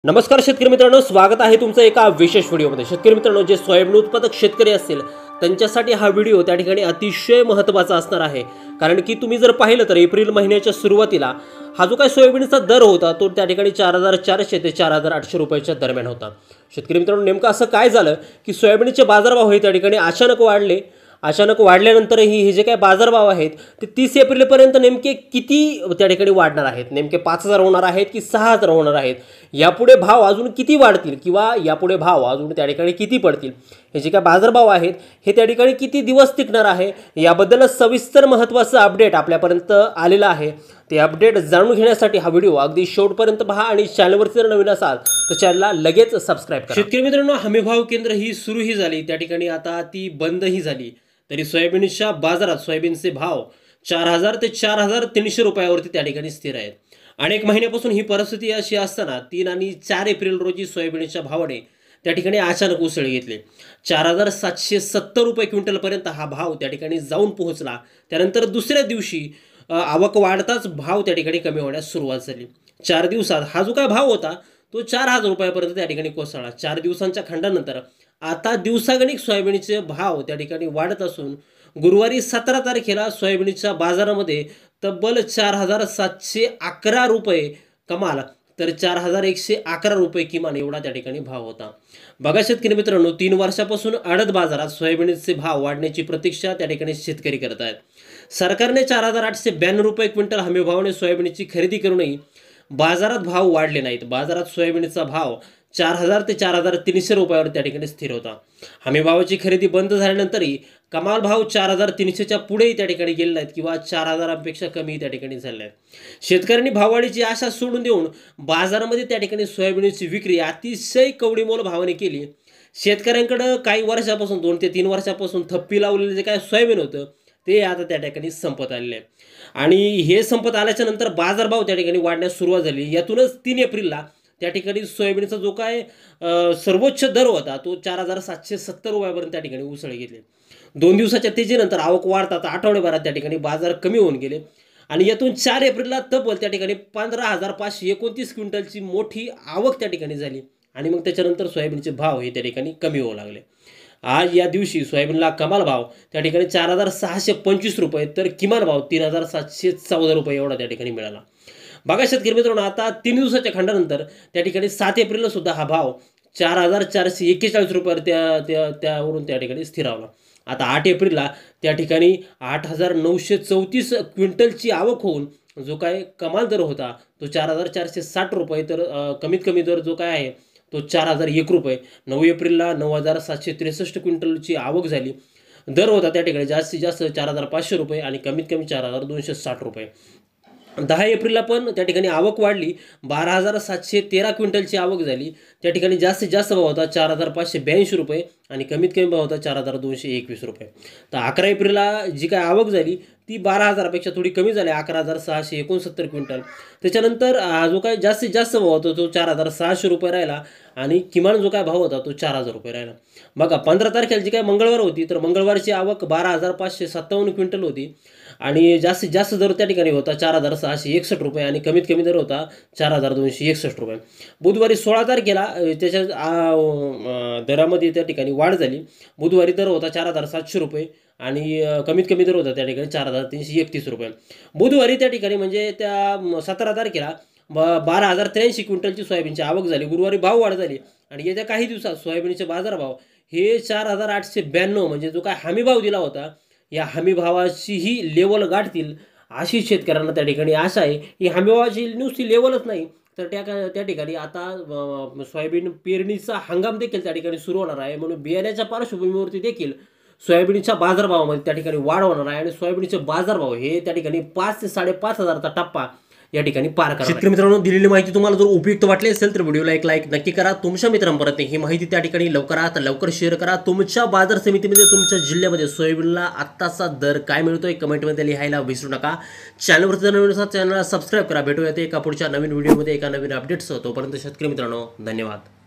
नमस्कार शेतकरी मित्रांनो, स्वागत आहे तुमचं एका विशेष व्हिडिओमध्ये। शेतकरी मित्रांनो, जे सोयाबीन उत्पादक शेतकरी असतील त्यांच्यासाठी हा व्हिडिओ त्या ठिकाणी अतिशय महत्त्वाचा असणार आहे। कारण की तुम्ही जर पाहिलं तर एप्रिल महिन्याच्या सुरुवातीला हा जो काही सोयाबीनचा दर होता तो त्या ठिकाणी 4400 ते 4800 रुपयाच्या दरम्यान होता। शेतकरी मित्रांनो, नेमकं असं काय झालं की सोयाबीनचे बाजारभाव हे त्या ठिकाणी अचानक वाढल्यानंतरही हे जे काही बाजारभाव आहेत ते 30 एप्रिलपर्यंत नेमके किती त्या ठिकाणी वाढणार आहेत, नेमके 5000 होणार आहेत की 6000 होणार आहेत, यापुढे भाव अजून किती वाढतील किंवा यापुढे भाव अजून त्या ठिकाणी किती पडतील, हे जे काही बाजारभाव आहेत हे त्या ठिकाणी किती दिवस टिकणार आहे, याबद्दल सविस्तर महत्त्वाचं अपडेट आपल्यापर्यंत आलेलं आहे। ते अपडेट जाणून घेण्यासाठी हा व्हिडिओ अगदी शेवटपर्यंत पहा आणि चॅनलवरती जर नवीन असाल तर चॅनलला लगेच सबस्क्राइब करा। शेतकरी मित्रांनो, हमीभाव केंद्र ही सुरूही झाली, त्या ठिकाणी आता ती बंदही झाली, तरी सोयाबीनच्या बाजारात सोयाबीनचे भाव 4000 ते 4300 रुपयावरती त्या ठिकाणी स्थिर आहेत। अनेक महिन्यापासून ही परिस्थिती अशी असताना 3 आणि 4 एप्रिल रोजी सोयाबीनच्या भावाने त्या ठिकाणी अचानक उसळी घेतली। 4770 रुपये क्विंटलपर्यंत हा भाव त्या ठिकाणी जाऊन पोहोचला। त्यानंतर दुसऱ्या दिवशी आवक वाढताच भाव त्या ठिकाणी कमी होण्यास सुरुवात झाली। 4 दिवसात हा जो काय भाव होता तो 4000 रुपयापर्यंत त्या ठिकाणी कोसळला। 4 दिवसांच्या खंडानंतर आता दिवसागणिक सोयाबीनचे भाव त्या ठिकाणी वाढत असून गुरुवारी 17 तारखेला सोयाबीनच्या बाजारामध्ये तब्बल 4711 रुपये कमाल तर 4111 रुपये किमान एवढा त्या ठिकाणी भाव होता। बघा शेतकरी मित्रांनो, 3 वर्षापासून आडत बाजारात सोयाबीनचे भाव वाढण्याची प्रतीक्षा त्या ठिकाणी शेतकरी करत आहेत। सरकारने 4892 रुपये क्विंटल हमीभावाने सोयाबीनची खरेदी करूनही बाजारात भाव वाढले नाहीत। बाजारात सोयाबीनचा भाव 4000 ते 4300 रुपयावर त्या ठिकाणी स्थिर होता। हमीभावाची खरेदी बंद झाल्यानंतरही कमाल भाव 4300च्या पुढेही त्या ठिकाणी गेले नाहीत किंवा 4000पेक्षा कमी त्या ठिकाणी झाले आहेत। शेतकऱ्यांनी भाववाढीची आशा सोडून देऊन बाजारामध्ये त्या ठिकाणी सोयाबीनची विक्री अतिशय कवडीमोल भावाने केली। शेतकऱ्यांकडे काही वर्षापासून 2 ते 3 वर्षापासून थप्पी लावलेले जे काय सोयाबीन होतं ते आता त्या ठिकाणी संपत आलेले आहे आणि हे संपत आल्याच्या नंतर बाजारभाव त्या ठिकाणी वाढण्यास सुरुवात झाली। यातूनच 3 एप्रिलला त्या ठिकाणी सोयाबीनचा जो काय सर्वोच्च दर होता तो 4770 रुपयापर्यंत त्या ठिकाणी उसळी घेतली। 2 दिवसाच्या तेजीनंतर आवक वाढतात आठवड्याभरात त्या ठिकाणी बाजार कमी होऊन गेले आणि यातून 4 एप्रिलला तब्बल त्या ठिकाणी 15529 क्विंटलची मोठी आवक त्या ठिकाणी झाली आणि मग त्याच्यानंतर सोयाबीनचे भाव हे त्या ठिकाणी कमी होऊ लागले। आज या दिवशी सोयाबीनला कमाल भाव त्या ठिकाणी 4625 रुपये तर किमान भाव 3714 रुपये एवढा त्या ठिकाणी मिळाला। बघा शेतकरी मित्रांनो, आता 3 दिवसाच्या खंडानंतर त्या ठिकाणी 7 एप्रिलला सुद्धा हा भाव 4441 रुपयावर त्यावरून त्या ठिकाणी स्थिरावला। आता 8 एप्रिलला त्या ठिकाणी 8934 क्विंटलची आवक होऊन जो काय कमाल दर होता तो 4460 रुपये तर कमीत कमी दर जो काय आहे तो 4001 रुपये। 9 एप्रिलला 9763 क्विंटलची आवक झाली, दर होता त्या ठिकाणी जास्तीत जास्त 4500 रुपये आणि कमीत कमी 4260 रुपये। 10 एप्रिलला पण त्या ठिकाणी आवक वाढली, 12713 क्विंटलची आवक झाली, त्या ठिकाणी जास्तीत जास्त भाव होता 4582 रुपये आणि कमीत कमी भाव होता 4221 रुपये। तर 11 एप्रिलला जी काय आवक झाली ती 12000पेक्षा थोडी कमी झाली, 11669 क्विंटल। त्याच्यानंतर जो काय जास्तीत जास्त भाव होता तो 4600 रुपये राहिला आणि किमान जो काय भाव होता तो 4000 रुपये राहिला। बघा 15 तारखेला जी काय मंगळवार होती तर मंगळवारची आवक 12557 क्विंटल होती आणि जास्तीत जास्त दर त्या ठिकाणी होता 4661 रुपये आणि कमीत कमी दर होता 4261 रुपये। बुधवारी 16 तारखेला त्याच्या दरामध्ये त्या ठिकाणी वाढ झाली, बुधवारी दर होता 4700 रुपये आणि कमीत कमी दर होता त्या ठिकाणी 4331 रुपये। बुधवारी त्या ठिकाणी म्हणजे त्या 17 तारखेला 12083 क्विंटलची सोयाबीनची आवक झाली, गुरुवारी भाव वाढ झाली आणि येत्या काही दिवसात सोयाबीनचे बाजारभाव हे 4892 म्हणजे जो काय हमी भाव दिला होता या हमी भावाचीही लेवल गाठतील अशी शेतकऱ्यांना त्या ठिकाणी आशा आहे। ही हमी भावाची नुसती लेवलच नाही तर त्या ठिकाणी आता सोयाबीन पेरणीचा हंगाम देखील त्या ठिकाणी सुरू होणार आहे, म्हणून बियाण्याच्या पार्श्वभूमीवरती देखील सोयाबीनच्या बाजारभावामध्ये त्या ठिकाणी वाढ होणार आहे आणि सोयाबीनचे बाजारभाव हे त्या ठिकाणी 5 ते 5500चा टप्पा या ठिकाणी पार करा। शेतकरी मित्रांनो, दिलेली माहिती तुम्हाला जर उपयुक्त वाटली असेल तर व्हिडिओला एक लाईक नक्की करा, तुमच्या मित्रांपर्यंत ही माहिती त्या ठिकाणी लवकर शेअर करा। तुमच्या बाजार समितीमध्ये तुमच्या जिल्ह्यामध्ये सोयाबीनला आत्ताचा दर काय मिळतोय कमेंटमध्ये लिहायला विसरू नका। चॅनलवरती जर नवीन असाल चॅनलला सबस्क्राइब करा। भेटूया एका पुढच्या नवीन व्हिडिओमध्ये एका नवीन अपडेट्स. तोपर्यंत शेतकरी मित्रांनो, धन्यवाद।